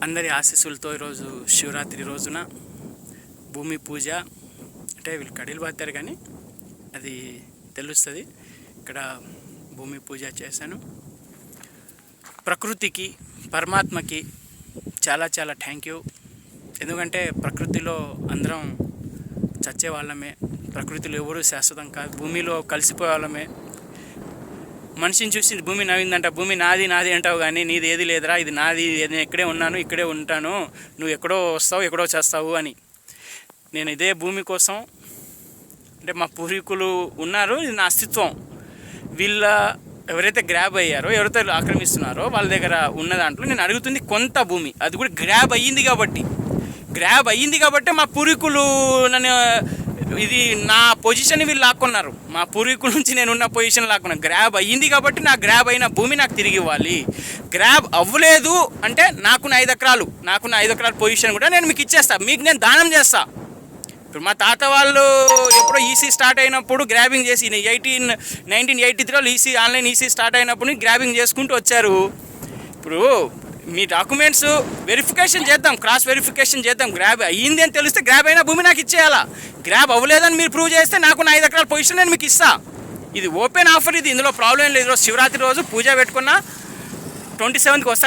అందరి ఆశీస్సులతో ఈరోజు శివరాత్రి రోజున భూమి పూజ అంటే వీళ్ళు కడీలు పాతారు కానీ అది తెలుస్తుంది. ఇక్కడ భూమి పూజ చేశాను. ప్రకృతికి పరమాత్మకి చాలా చాలా థ్యాంక్ యూ. ఎందుకంటే ప్రకృతిలో అందరం చచ్చే వాళ్ళమే, ప్రకృతిలో ఎవరు శాశ్వతం కాదు, భూమిలో కలిసిపోయే వాళ్ళమే. మనిషిని చూసి భూమి నవ్విందంట, భూమి నాది నాది అంటావు కానీ నీది ఏది లేదురా, ఇది నాది, నేను ఇక్కడే ఉన్నాను, ఇక్కడే ఉంటాను, నువ్వు ఎక్కడో వస్తావు ఎక్కడో చేస్తావు అని. నేను ఇదే భూమి కోసం అంటే మా పూర్వీకులు ఉన్నారు, ఇది నా అస్తిత్వం. వీళ్ళ ఎవరైతే గ్రాబ్ అయ్యారో, ఎవరైతే ఆక్రమిస్తున్నారో వాళ్ళ దగ్గర ఉన్న దాంట్లో నేను అడుగుతుంది కొంత భూమి. అది కూడా గ్రాబ్ అయ్యింది కాబట్టి మా పూర్వీకులు నన్ను ఇది నా పొజిషన్ వీళ్ళు లాక్కున్నారు. మా పూర్వీకుల నుంచి నేనున్న పొజిషన్ లాక్కున్నాను. గ్రాబ్ అయ్యింది కాబట్టి నా గ్రాబ్ అయిన భూమి నాకు తిరిగి ఇవ్వాలి. గ్రాబ్ అవ్వలేదు అంటే నాకు నా 5 ఎకరాల పొజిషన్ కూడా నేను మీకు ఇచ్చేస్తా, మీకు నేను దానం చేస్తా. ఇప్పుడు మా తాత వాళ్ళు ఎప్పుడో ఈసీ స్టార్ట్ అయినప్పుడు గ్రాబింగ్ చేసి 1983లో ఆన్లైన్ ఈసీ స్టార్ట్ అయినప్పుడు గ్రాబింగ్ చేసుకుంటూ వచ్చారు. ఇప్పుడు మీ డాక్యుమెంట్స్ వెరిఫికేషన్ చేద్దాం, క్రాస్ వెరిఫికేషన్ చేద్దాం. గ్రాబ్ అయ్యింది అని తెలిస్తే గ్రాబ్ అయినా భూమి నాకు ఇచ్చేయాలా. గ్రాబ్ అవ్వలేదని మీరు ప్రూవ్ చేస్తే నాకు నా 5 ఎకరాల పొజిషన్ నేను మీకు ఇస్తా. ఇది ఓపెన్ ఆఫర్, ఇది ఇందులో ప్రాబ్లం లేదు. ఈరోజు శివరాత్రి రోజు పూజ పెట్టుకున్నా, 27కి వస్తా.